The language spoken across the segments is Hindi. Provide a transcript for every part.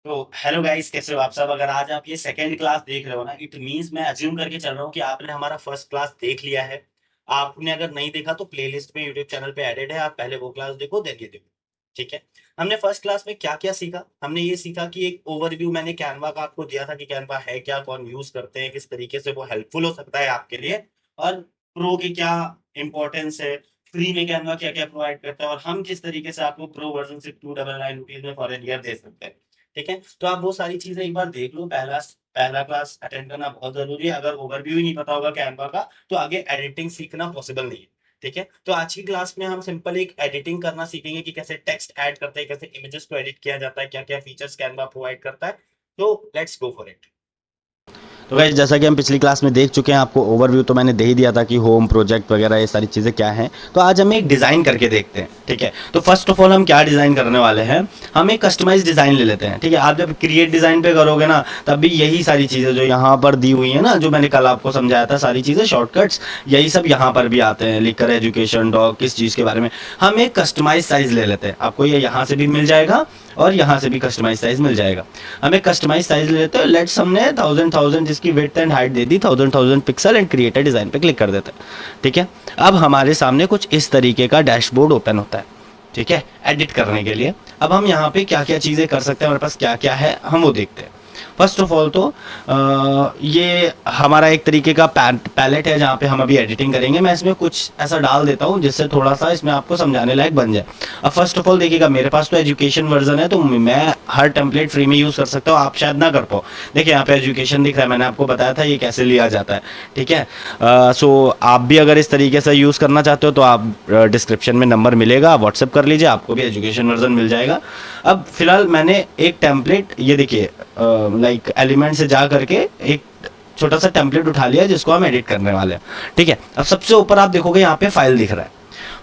तो हेलो गाइस, कैसे हो आप सब। अगर आज आप ये सेकंड क्लास देख रहे हो ना, इट मींस मैं अज्यूम करके चल रहा हूँ कि आपने हमारा फर्स्ट क्लास देख लिया है। आपने अगर नहीं देखा तो प्लेलिस्ट में यूट्यूब चैनल पे एडेड है, आप पहले वो क्लास देखो, देन ये देखो। ठीक है। हमने फर्स्ट क्लास में क्या क्या सीखा, हमने ये सीखा कि एक ओवरव्यू मैंने कैनवा का आपको दिया था कि कैनवा है क्या, कौन यूज करते हैं, किस तरीके से वो हेल्पफुल हो सकता है आपके लिए, और प्रो की क्या इंपॉर्टेंस है, फ्री में कैनवा क्या क्या प्रोवाइड करता है, और हम किस तरीके से आपको प्रो वर्जन से 299 रुपीज में फॉर एन ईयर दे सकते हैं। ठीक है। तो आप वो सारी चीजें एक बार देख लो। पहला पहला क्लास अटेंड करना बहुत जरूरी है। अगर ओवरव्यू ही नहीं पता होगा कैनवा का तो आगे एडिटिंग सीखना पॉसिबल नहीं है। ठीक है। तो आज की क्लास में हम सिंपल एक एडिटिंग करना सीखेंगे कि कैसे टेक्स्ट ऐड करते हैं, कैसे इमेजेस को एडिट किया जाता है, क्या क्या फीचर्स कैनवा प्रोवाइड करता है। तो लेट्स गो फॉर इट। तो गाइस जैसा कि हम पिछली क्लास में देख चुके हैं, आपको ओवरव्यू तो मैंने दे ही दिया था कि होम प्रोजेक्ट वगैरह ये सारी चीज़ें क्या हैं। तो आज हम एक डिज़ाइन करके देखते हैं। ठीक है। तो फर्स्ट ऑफ ऑल हम क्या डिज़ाइन करने वाले हैं, हम एक कस्टमाइज डिज़ाइन ले लेते हैं। ठीक है। आप जब क्रिएट डिज़ाइन पे करोगे ना, तब भी यही सारी चीज़ें जो यहाँ पर दी हुई है ना, जो मैंने कल आपको समझाया था, सारी चीज़ें शॉर्टकट्स यही सब यहाँ पर भी आते हैं, लिखकर एजुकेशन डॉग किस चीज़ के बारे में। हम एक कस्टमाइज साइज ले लेते हैं, आपको ये यहाँ से भी मिल जाएगा और यहाँ से भी कस्टमाइज साइज मिल जाएगा। हम एक कस्टमाइज साइज ले लेते हैं। लेट्स हमने 1000 जिसकी width and height they the, 1000 pixel, and create design पे क्लिक कर देते हैं। ठीक है। अब हमारे सामने कुछ इस तरीके का डैशबोर्ड ओपन होता है। ठीक है। एडिट करने के लिए अब हम यहाँ पे क्या क्या चीज़ें कर सकते हैं, हमारे पास क्या क्या है, हम वो देखते हैं। फर्स्ट ऑफ ऑल तो ये हमारा एक तरीके का पैलेट है जहाँ पे हम अभी एडिटिंग करेंगे। मैं इसमें कुछ ऐसा डाल देता हूँ जिससे थोड़ा सा इसमें आपको समझाने लायक बन जाए। अब फर्स्ट ऑफ ऑल देखिएगा, मेरे पास तो एजुकेशन वर्जन है, तो मैं हर टेम्पलेट फ्री में यूज़ कर सकता हूँ, आप शायद ना कर पाओ। देखिए यहाँ पे एजुकेशन दिख रहा है, मैंने आपको बताया था ये कैसे लिया जाता है। ठीक है। सो आप भी अगर इस तरीके से यूज़ करना चाहते हो तो आप डिस्क्रिप्शन में नंबर मिलेगा, आप व्हाट्सअप कर लीजिए, आपको भी एजुकेशन वर्जन मिल जाएगा। अब फिलहाल मैंने एक टेम्पलेट, ये देखिए लाइक एलिमेंट से जा करके एक छोटा सा टेम्पलेट उठा लिया जिसको हम एडिट करने वाले हैं। ठीक है। अब सबसे ऊपर आप देखोगे यहाँ पे फाइल दिख रहा है।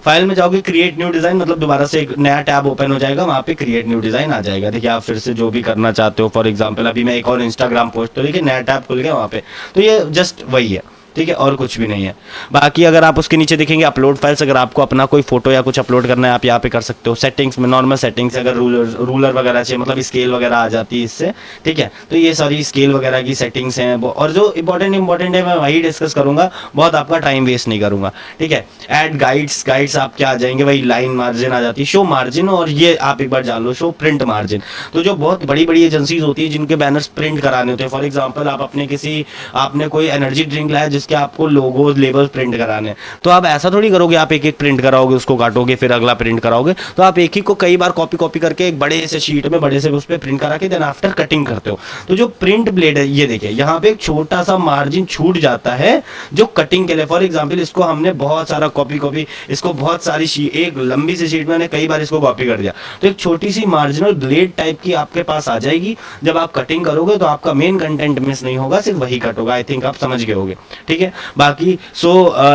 फाइल में जाओगे, क्रिएट न्यू डिजाइन, मतलब दोबारा से एक नया टैब ओपन हो जाएगा, वहाँ पे क्रिएट न्यू डिजाइन आ जाएगा। देखिए आप फिर से जो भी करना चाहते हो, फॉर एग्जांपल अभी मैं एक और इंस्टाग्राम पोस्ट, तो देखिए नया टैब खुल गया वहाँ पे। तो ये जस्ट वही है। ठीक है। और कुछ भी नहीं है। बाकी अगर आप उसके नीचे देखेंगे अपलोड फाइल्स, अगर आपको अपना कोई फोटो या कुछ अपलोड करना है आप यहाँ पे कर सकते हो। सेटिंग्स में नॉर्मल सेटिंग्स, अगर रूलर वगैरह चाहिए, मतलब स्केल वगैरह आ जाती है इससे। ठीक है। तो ये सारी स्केल वगैरह की सेटिंग्स हैं और जो इंपॉर्टेंट है मैं वही डिस्कस करूंगा, बहुत आपका टाइम वेस्ट नहीं करूंगा। ठीक है। ऐड गाइड्स आप क्या आ जाएंगे, वही लाइन मार्जिन आ जाती है, शो मार्जिन, और ये आप एक बार जान लो, शो प्रिंट मार्जिन। तो जो बहुत बड़ी बड़ी एजेंसीज होती है जिनके बैनर्स प्रिंट कराने होते हैं, फॉर एग्जाम्पल आप अपने आपने कोई एनर्जी ड्रिंक लाया जिसके आपको लोगोज लेबल्स प्रिंट कराने हैं, तो आप ऐसा थोड़ी करोगे, आप एक एक प्रिंट कराओगे, उसको काटोगे, फिर अगला प्रिंट कराओगे। तो आप एक ही को कई बार कॉपी कॉपी करके एक बड़े से शीट में बड़े से उस पर प्रिंट करा के देन आफ्टर कटिंग करते हो। तो जो प्रिंट ब्लेड है, ये देखिए यहाँ पे एक छोटा सा मार्जिन छूट जाता है जो कटिंग के लिए। फॉर एग्जाम्पल इसको हमने बहुत सारा कॉपी इसको बहुत सारी शीट, एक लंबी सी शीट मैंने कई बार इसको कॉपी कर दिया, तो एक छोटी सी मार्जिनल ब्लेड टाइप की आपके पास आ जाएगी। जब आप कटिंग करोगे तो आपका मेन कंटेंट मिस नहीं होगा, सिर्फ वही कट होगा। आई थिंक आप समझ गए होगे। ठीक है। बाकी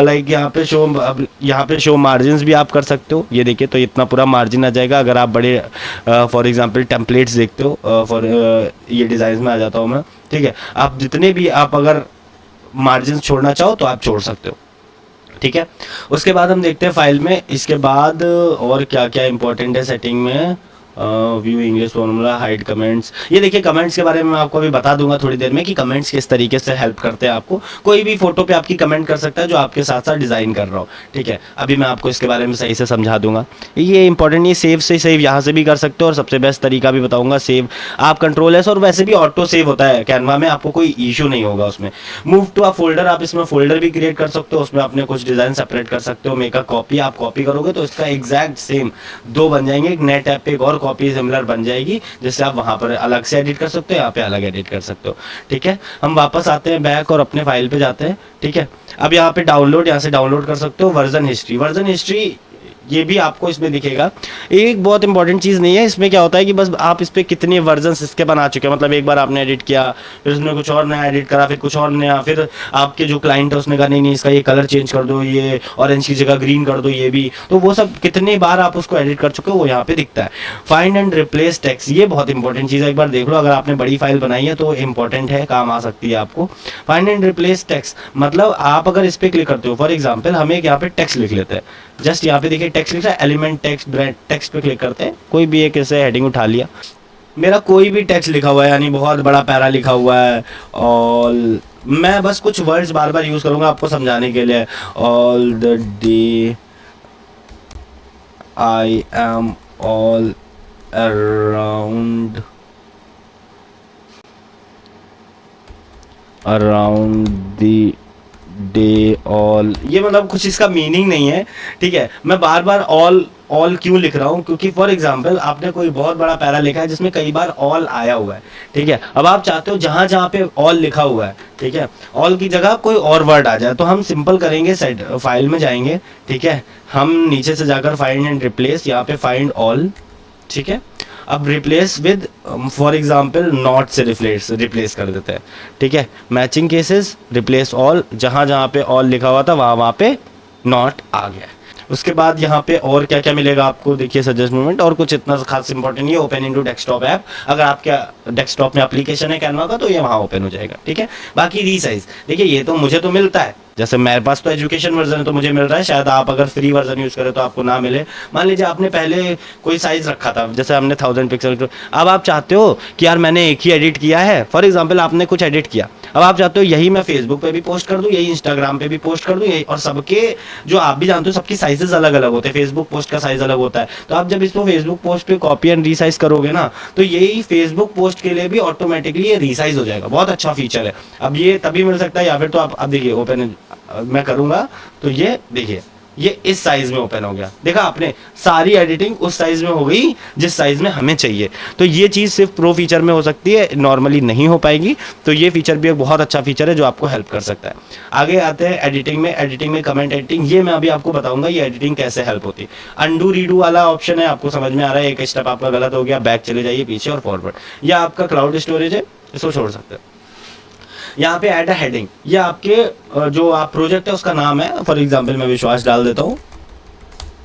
लाइक यहाँ पे शो मार्जिन भी आप कर सकते हो। ये देखिए तो इतना पूरा मार्जिन आ जाएगा। अगर आप बड़े फॉर एग्जांपल टेम्पलेट्स देखते हो, फॉर ये डिज़ाइन में आ जाता हूँ मैं। ठीक है। आप जितने भी आप अगर मार्जिन छोड़ना चाहो तो आप छोड़ सकते हो। ठीक है। उसके बाद हम देखते हैं फाइल में, इसके बाद और क्या क्या इंपॉर्टेंट है सेटिंग में। View English formula, hide comments. ये देखिए कमेंट्स के बारे में मैं आपको अभी बता दूंगा थोड़ी देर में कि कमेंट्स किस तरीके से हेल्प करते हैं आपको। कोई भी फोटो पे आपकी कमेंट कर सकता है जो आपके साथ साथ डिज़ाइन कर रहा हो। ठीक है। अभी मैं आपको इसके बारे में सही से समझा दूंगा। ये इंपॉर्टेंट, ये सेव से सेव यहाँ से भी कर सकते हो, और सबसे बेस्ट तरीका भी बताऊंगा, सेव आप कंट्रोल एस, और वैसे भी ऑटो सेव होता है कैनवा में, आपको कोई इशू नहीं होगा उसमें। मूव टू अ फोल्डर, आप इसमें फोल्डर भी क्रिएट कर सकते हो, उसमें अपने कुछ डिज़ाइन सेपरेट कर सकते हो। मेक अ कॉपी, आप कॉपी करोगे तो इसका एग्जैक्ट सेम दो बन जाएंगे, एक नए टैब पे एक और कॉपी सिमिलर बन जाएगी, जिससे आप वहां पर अलग से एडिट कर सकते हो, यहाँ पे अलग एडिट कर सकते हो। ठीक है। हम वापस आते हैं बैक और अपने फाइल पे जाते हैं। ठीक है। अब यहाँ पे डाउनलोड, यहाँ से डाउनलोड कर सकते हो वर्जन हिस्ट्री। वर्जन हिस्ट्री ये भी आपको इसमें दिखेगा। एक बहुत इंपॉर्टेंट चीज़ नहीं है इसमें, क्या होता है कि बस आप इस पर कितने वर्जन्स इसके बना चुके हैं, मतलब एक बार आपने एडिट किया, फिर उसने कुछ और नया एडिट करा, फिर कुछ और नया, फिर आपके जो क्लाइंट है उसने कहा नहीं नहीं इसका ये कलर चेंज कर दो, ये ऑरेंज की जगह ग्रीन कर दो, ये भी, तो वो सब कितने बार आप उसको एडिट कर चुके हो वो यहाँ पे दिखता है। फाइंड एंड रिप्लेस टेक्स्ट, ये बहुत इंपॉर्टेंट चीज़ है, एक बार देख लो, अगर आपने बड़ी फाइल बनाई है तो इंपॉर्टेंट है, काम आ सकती है आपको। फाइंड एंड रिप्लेस टेक्स्ट मतलब आप अगर इस पर क्लिक करते हो, फॉर एग्जाम्पल हम एक यहाँ पे टेक्स्ट लिख लेते हैं, जस्ट यहाँ पे देखिए टेक्स्ट लिख रहा है, एलिमेंट टेक्स्ट, ब्रांड टेक्स्ट पे क्लिक करते हैं, कोई भी एक ऐसे हेडिंग उठा लिया, मेरा कोई भी टेक्स्ट लिखा हुआ है, यानी बहुत बड़ा पैरा लिखा हुआ है, और मैं बस कुछ वर्ड्स बार बार यूज़ करूँगा आपको समझाने के लिए। All the day I am all around around the day all, ये मतलब कुछ इसका मीनिंग नहीं है, ठीक है। मैं बार बार ऑल ऑल क्यों लिख रहा हूँ, क्योंकि फॉर एग्जांपल आपने कोई बहुत बड़ा पैरा लिखा है जिसमें कई बार ऑल आया हुआ है, ठीक है। अब आप चाहते हो जहां जहां पे ऑल लिखा हुआ है, ठीक है, ऑल की जगह कोई और वर्ड आ जाए, तो हम सिंपल करेंगे, सेट फाइल में जाएंगे, ठीक है, हम नीचे से जाकर फाइंड एंड रिप्लेस, यहाँ पे फाइंड ऑल, ठीक है। अब replace with for example not से रिप्लेस कर देते हैं, ठीक है। मैचिंग केसेस रिप्लेस ऑल, जहाँ जहाँ पे ऑल लिखा हुआ था वहाँ वहाँ पे नॉट आ गया। उसके बाद यहाँ पे और क्या क्या मिलेगा आपको, देखिए सजेस्ट मूवमेंट, और कुछ इतना खास इंपॉर्टेंट नहीं है। ओपन इनटू डेस्कटॉप ऐप, अगर आपके डेस्कटॉप में एप्लीकेशन है कैनवा का तो ये वहाँ ओपन हो जाएगा, ठीक है। बाकी रीसाइज, देखिए ये तो मुझे तो मिलता है, जैसे मेरे पास तो एजुकेशन वर्जन है तो मुझे मिल रहा है, शायद आप अगर फ्री वर्जन यूज़ करें तो आपको ना मिले। मान लीजिए आपने पहले कोई साइज़ रखा था, जैसे हमने 1000 पिक्सल, अब आप चाहते हो कि यार मैंने एक ही एडिट किया है, फॉर एग्जांपल आपने कुछ एडिट किया, अब आप चाहते हो यही मैं फेसबुक पे भी पोस्ट कर दूं, यही इंस्टाग्राम पे भी पोस्ट कर दूं, यही, और सबके जो आप भी जानते हो सबकी साइजेस अलग अलग होते हैं, फेसबुक पोस्ट का साइज अलग होता है, तो आप जब इसको फेसबुक पोस्ट पे कॉपी एंड रीसाइज करोगे ना, तो यही फेसबुक पोस्ट के लिए भी ऑटोमेटिकली ये रीसाइज हो जाएगा। बहुत अच्छा फीचर है। अब ये तभी मिल सकता है, या फिर तो आप अब देखिए ओपन मैं करूंगा तो ये देखिए ये इस साइज में ओपन हो गया, देखा आपने, सारी एडिटिंग उस साइज में हो गई जिस साइज में हमें चाहिए। तो ये चीज़ सिर्फ प्रो फीचर में हो सकती है, नॉर्मली नहीं हो पाएगी, तो ये फीचर भी एक बहुत अच्छा फीचर है जो आपको हेल्प कर सकता है। आगे आते हैं एडिटिंग में। एडिटिंग में कमेंट एडिटिंग, ये मैं अभी आपको बताऊंगा ये एडिटिंग कैसे हेल्प होती है। अंडू रीडू वाला ऑप्शन है, आपको समझ में आ रहा है, एक स्टेप आपका गलत हो गया, बैक चले जाइए पीछे और फॉरवर्ड, या आपका क्लाउड स्टोरेज है इसको छोड़ सकते हैं। यहाँ पे ऐड अ हेडिंग, ये आपके जो आप प्रोजेक्ट है उसका नाम है, फॉर एग्जांपल मैं विश्वास डाल देता हूँ।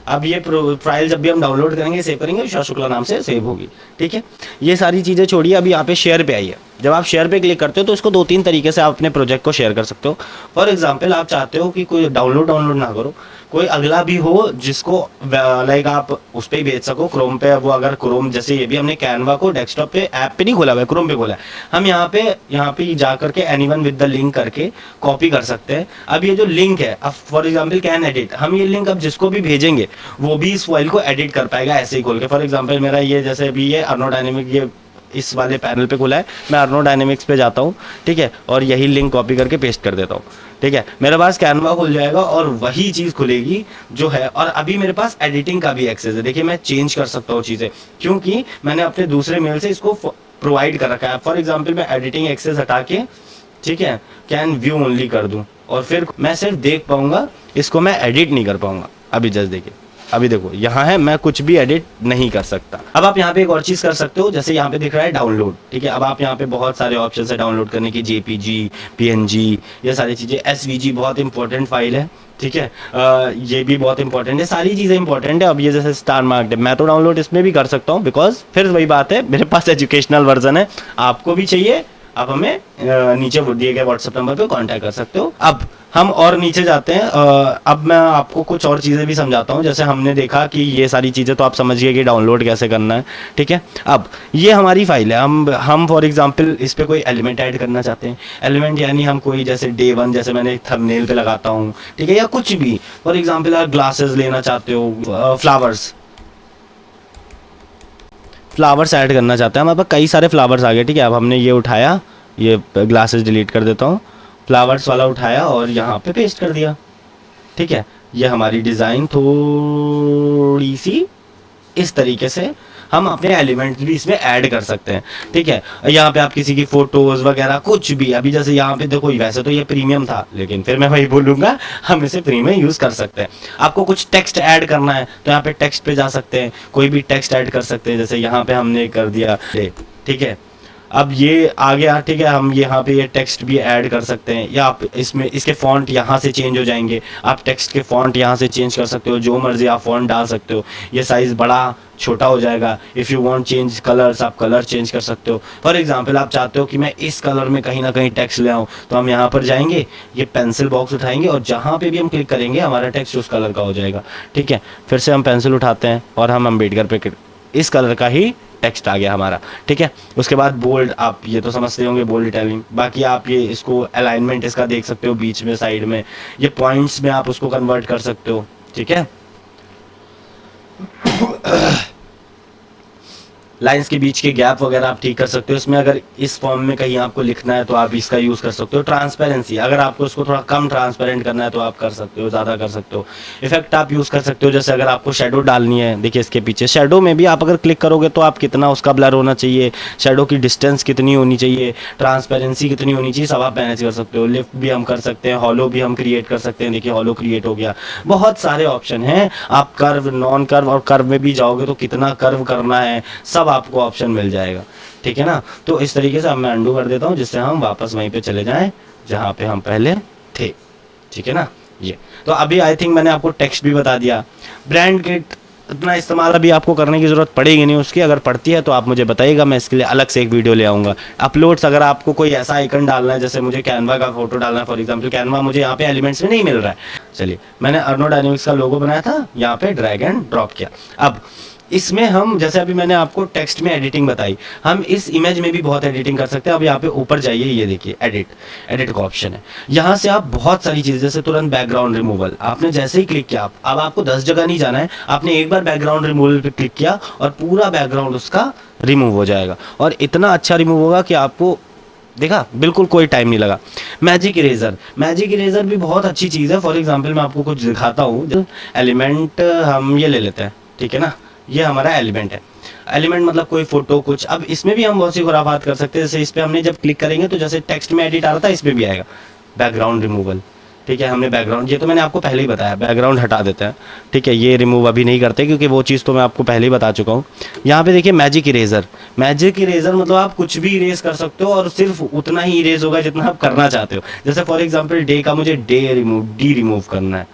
अब ये फाइल जब भी हम डाउनलोड करेंगे सेव करेंगे विश्वास शुक्ला नाम से सेव होगी, ठीक है। ये सारी चीज़ें छोड़िए, अभी यहाँ पे शेयर पे आइए। जब आप शेयर पे क्लिक करते हो तो इसको 2-3 तरीके से आप अपने प्रोजेक्ट को शेयर कर सकते हो। फॉर एग्जांपल आप चाहते हो कि कोई डाउनलोड ना करो, कोई अगला भी हो जिसको लाइक आप उस पर ही भेज सको, क्रोम पे। वो अगर क्रोम, जैसे ये भी हमने कैनवा को डेस्कटॉप पे ऐप पे नहीं खोला हुआ है, क्रोम पे खोला है, हम यहाँ पे जा करके एनीवन विद द लिंक करके कॉपी कर सकते हैं। अब ये जो लिंक है, अब फॉर एग्जांपल कैन एडिट, हम ये लिंक अब जिसको भी भेजेंगे वो भी इस फाइल को एडिट कर पाएगा ऐसे ही खोल के। फॉर एग्जांपल मेरा ये, जैसे अभी ये अर्नो डायनेमिक, ये इस वाले पैनल पे खुला है, मैं अर्नो डायनेमिक्स पे जाता हूँ, ठीक है, और यही लिंक कॉपी करके पेस्ट कर देता हूँ, ठीक है। मेरे पास कैनवा खुल जाएगा और वही चीज़ खुलेगी जो है। और अभी मेरे पास एडिटिंग का भी एक्सेस है, देखिए मैं चेंज कर सकता हूँ चीज़ें, क्योंकि मैंने अपने दूसरे मेल से इसको प्रोवाइड कर रखा है। फॉर एग्जाम्पल मैं एडिटिंग एक्सेस हटा के, ठीक है, कैन व्यू ओनली कर दूँ, और फिर मैं सिर्फ देख पाऊंगा, इसको मैं एडिट नहीं कर पाऊंगा। अभी जस्ट देखिए, अभी देखो यहाँ है, मैं कुछ भी एडिट नहीं कर सकता। अब आप यहाँ पे एक और चीज़ कर सकते हो, जैसे यहाँ पे दिख रहा है डाउनलोड, ठीक है। अब आप यहाँ पे बहुत सारे ऑप्शन है डाउनलोड करने की, जेपीजी, पीएनजी, ये सारी चीज़ें, एसवीजी बहुत इंपॉर्टेंट फाइल है, ठीक है। ये भी बहुत इंपॉर्टेंट है, सारी चीज़ें इंपॉर्टेंट है। अब ये जैसे स्टार मार्क्ड है, मैं तो डाउनलोड इसमें भी कर सकता हूँ, बिकॉज फिर वही बात है, मेरे पास एजुकेशनल वर्जन है। आपको भी चाहिए, आप हमें नीचे दिए गए व्हाट्सएप नंबर पे कांटेक्ट कर सकते हो। अब हम और नीचे जाते हैं, अब मैं आपको कुछ और चीज़ें भी समझाता हूँ। जैसे हमने देखा कि ये सारी चीज़ें तो आप समझ गए कि डाउनलोड कैसे करना है, ठीक है। अब ये हमारी फाइल है, हम फॉर एग्जांपल इस पर कोई एलिमेंट ऐड करना चाहते हैं। एलिमेंट यानी हम कोई जैसे डे 1 जैसे मैंने थंबनेल पे लगाता हूँ, ठीक है, या कुछ भी। फॉर एग्जाम्पल आप ग्लासेस लेना चाहते हो, फ्लावर्स ऐड करना चाहते हैं, हमारे पास कई सारे फ्लावर्स आ गए, ठीक है। अब हमने ये उठाया, ये ग्लासेस डिलीट कर देता हूँ, फ्लावर्स वाला उठाया और यहाँ पे पेस्ट कर दिया, ठीक है। ये हमारी डिज़ाइन थोड़ी सी इस तरीके से हम अपने एलिमेंट्स भी इसमें ऐड कर सकते हैं, ठीक है। यहाँ पे आप किसी की फ़ोटोज़ वगैरह कुछ भी, अभी जैसे यहाँ पे देखो, वैसे तो ये प्रीमियम था, लेकिन फिर मैं वही बोलूँगा हम इसे फ्री में यूज़ कर सकते हैं। आपको कुछ टेक्स्ट ऐड करना है तो यहाँ पे टेक्स्ट पे जा सकते हैं, कोई भी टेक्स्ट ऐड कर सकते हैं। जैसे यहाँ पे हमने कर दिया, ठीक है। अब ये आ गया, ठीक है, हम यहाँ पे ये टेक्स्ट भी ऐड कर सकते हैं, या आप इसमें इसके फॉन्ट यहाँ से चेंज हो जाएंगे, आप टेक्स्ट के फॉन्ट यहाँ से चेंज कर सकते हो, जो मर्जी आप फॉन्ट डाल सकते हो। ये साइज़ बड़ा छोटा हो जाएगा। If you want change colours, आप कलर चेंज कर सकते हो। फॉर एग्जांपल आप चाहते हो कि मैं इस कलर में कहीं ना कहीं टेक्स्ट ले आऊँ, तो हम यहाँ पर जाएंगे, ये पेंसिल बॉक्स उठाएंगे और जहाँ पे भी हम क्लिक करेंगे हमारा टेक्स्ट उस कलर का हो जाएगा, ठीक है। फिर से हम पेंसिल उठाते हैं और हम अम्बेडकर पे इस कलर का ही टेक्स्ट आ गया हमारा, ठीक है। उसके बाद बोल्ड, आप ये तो समझते होंगे बोल्ड इटैलिक। बाकी आप ये इसको अलाइनमेंट इसका देख सकते हो, बीच में साइड में ये पॉइंट्स में आप उसको कन्वर्ट कर सकते हो, ठीक है। लाइंस के बीच के गैप वगैरह आप ठीक कर सकते हो। इसमें अगर इस फॉर्म में कहीं आपको लिखना है तो आप इसका यूज़ कर सकते हो। ट्रांसपेरेंसी, अगर आपको इसको थोड़ा कम ट्रांसपेरेंट करना है तो आप कर सकते हो, ज़्यादा कर सकते हो। इफेक्ट आप यूज़ कर सकते हो, जैसे अगर आपको शेडो डालनी है, देखिए इसके पीछे शेडो में भी आप अगर क्लिक करोगे तो आप कितना उसका ब्लर होना चाहिए, शेडो की डिस्टेंस कितनी होनी चाहिए, ट्रांसपेरेंसी कितनी होनी चाहिए, सब आप मैनेज कर सकते हो। लिफ्ट भी हम कर सकते हैं, हॉलो भी हम क्रिएट कर सकते हैं, देखिए हॉलो क्रिएट हो गया। बहुत सारे ऑप्शन हैं। आप कर्व, नॉन कर्व और कर्व में भी जाओगे तो कितना कर्व करना है सब आपको ऑप्शन मिल जाएगा, ठीक है ना। तो इस तरीके से अब मैं अंडू कर देता हूँ, जिससे हम वापस वहीं पे चले जाएं जहाँ पे हम पहले थे, ठीक है ना। ये तो अभी आई थिंक मैंने आपको टेक्स्ट भी बता दिया। ब्रांड किट इतना इस्तेमाल अभी आपको करने की ज़रूरत पड़ेगी नहीं उसकी, अगर पड़ती है तो आप मुझे बताइएगा, मैं इसके लिए अलग से एक वीडियो ले आऊँगा। अपलोड्स, अगर आपको कोई ऐसा आइकन डालना है, जैसे मुझे कैनवा का फोटो डालना है फॉर एग्जांपल, कैनवा मुझे यहाँ पे एलिमेंट्स में नहीं मिल रहा है। चलिए, मैंने अर्नो डायनेमिक्स का लोगो बनाया था, यहाँ पे ड्रैग एंड ड्रॉप किया। अब इसमें हम, जैसे अभी मैंने आपको टेक्स्ट में एडिटिंग बताई, हम इस इमेज में भी बहुत एडिटिंग कर सकते हैं। अब यहाँ पे ऊपर जाइए, ये देखिए एडिट का ऑप्शन है। यहाँ से आप बहुत सारी चीज़ें, जैसे तुरंत बैकग्राउंड रिमूवल, आपने जैसे ही क्लिक किया, अब आपको 10 जगह नहीं जाना है, आपने एक बार बैकग्राउंड रिमूवल पे क्लिक किया और पूरा बैकग्राउंड उसका रिमूव हो जाएगा, और इतना अच्छा रिमूव होगा कि आपको, देखा, बिल्कुल कोई टाइम नहीं लगा। मैजिक इरेजर भी बहुत अच्छी चीज़ है। फॉर एग्जांपल मैं आपको कुछ दिखाता हूँ। एलिमेंट हम ये ले लेते हैं, ठीक है ना, ये हमारा एलिमेंट है। एलिमेंट मतलब कोई फोटो कुछ। अब इसमें भी हम बहुत सी खुराफात कर सकते हैं, जैसे इस पर हमने जब क्लिक करेंगे तो जैसे टेक्स्ट में एडिट आ रहा था, इसमें भी आएगा बैकग्राउंड रिमूवल, ठीक है। हमने बैकग्राउंड, ये तो मैंने आपको पहले ही बताया, बैकग्राउंड हटा देते हैं, ठीक है। ये रिमूव अभी नहीं करते क्योंकि वो चीज़ तो मैं आपको पहले ही बता चुका हूँ। यहाँ पे देखिए मैजिक इरेजर मतलब आप कुछ भी इरेज कर सकते हो और सिर्फ उतना ही इरेज होगा जितना आप करना चाहते हो। जैसे फॉर एग्जाम्पल डे का मुझे डी रिमूव करना है,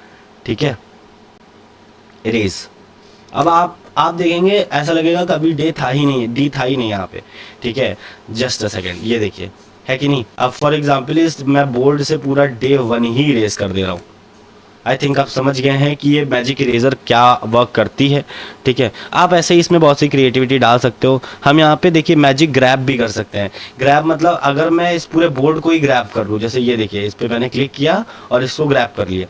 ठीक है, इरेज। अब आप देखेंगे ऐसा लगेगा कभी डी था ही नहीं यहाँ पे, ठीक है। जस्ट अ सेकेंड, ये देखिए, है कि नहीं। अब फॉर एग्जाम्पल इस मैं बोर्ड से पूरा डे 1 ही इरेज कर दे रहा हूँ। आई थिंक आप समझ गए हैं कि ये मैजिक इरेजर क्या वर्क करती है, ठीक है। आप ऐसे ही इसमें बहुत सी क्रिएटिविटी डाल सकते हो। हम यहाँ पे देखिए मैजिक ग्रैब भी कर सकते हैं। ग्रैब मतलब अगर मैं इस पूरे बोर्ड को ही ग्रैब कर लूँ, जैसे ये देखिए, इस पर मैंने क्लिक किया और इसको ग्रैब कर लिया।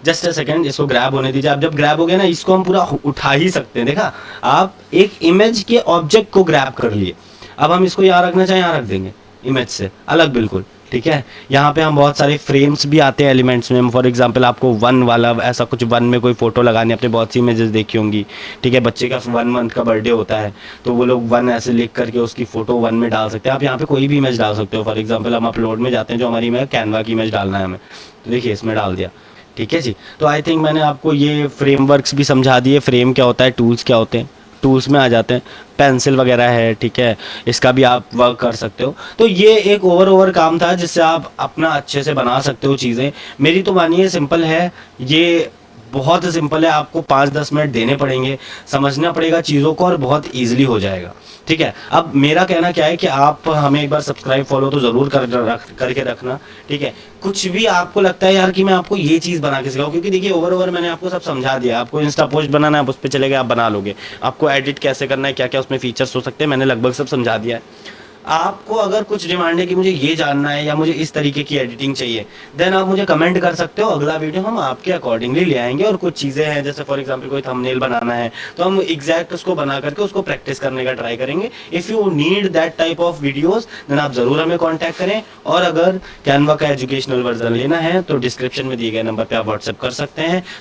जस्ट अ सेकेंड, इसको ग्रैब होने दीजिए। अब जब ग्रैब हो गया ना, इसको हम पूरा उठा ही सकते हैं। देखा, आप एक इमेज के ऑब्जेक्ट को ग्रैब कर लिए। अब हम इसको यहाँ रखना चाहें, यहाँ रख देंगे, इमेज से अलग बिल्कुल, ठीक है। यहाँ पे हम बहुत सारे फ्रेम्स भी आते हैं एलिमेंट्स में। फॉर एग्जांपल आपको 1 वाला ऐसा कुछ 1 में कोई फोटो लगानी, आपने बहुत सी इमेजेस देखी होंगी, ठीक है। बच्चे का 1 मंथ का बर्थडे होता है तो वो लोग 1 ऐसे लिख करके उसकी फोटो 1 में डाल सकते हैं। आप यहाँ पे कोई भी इमेज डाल सकते हो। फॉर एग्जाम्पल हम अपलोड में जाते हैं, जो हमारी इमेज कैनवा की इमेज डालना है हमें, तो देखिए इसमें डाल दिया, ठीक है जी। तो आई थिंक मैंने आपको ये फ्रेमवर्क्स भी समझा दिए, फ्रेम क्या होता है, टूल्स क्या होते हैं। टूल्स में आ जाते हैं, पेंसिल वगैरह है, ठीक है, इसका भी आप वर्क कर सकते हो। तो ये एक ओवर काम था जिससे आप अपना अच्छे से बना सकते हो चीज़ें। मेरी तो मानिए सिंपल है, ये बहुत सिंपल है। आपको 5-10 मिनट देने पड़ेंगे, समझना पड़ेगा चीज़ों को और बहुत ईजिली हो जाएगा, ठीक है। अब मेरा कहना क्या है कि आप हमें एक बार सब्सक्राइब फॉलो तो ज़रूर करके रखना, ठीक है। कुछ भी आपको लगता है यार कि मैं आपको ये चीज़ बना के सिखाऊँ, क्योंकि देखिए ओवर मैंने आपको सब समझा दिया। आपको इंस्टा पोस्ट बनाना है, आप उस पर चले गए, आप बना लोगे। आपको एडिट कैसे करना है, क्या क्या उसमें फीचर्स हो सकते हैं, मैंने लगभग सब समझा दिया है। आपको अगर कुछ डिमांड है कि मुझे ये जानना है या मुझे इस तरीके की एडिटिंग चाहिए, देन आप मुझे कमेंट कर सकते हो। अगला वीडियो हम आपके अकॉर्डिंगली ले आएंगे। और कुछ चीज़ें हैं, जैसे फॉर एग्जांपल कोई थंबनेल बनाना है तो हम एग्जैक्ट उसको बना करके उसको प्रैक्टिस करने का ट्राई करेंगे। If you need that type of videos then आप ज़रूर हमें कॉन्टैक्ट करें। और अगर कैनवा का एजुकेशनल वर्जन लेना है तो डिस्क्रिप्शन में दिए गए नंबर पर आप व्हाट्सएप कर सकते हैं।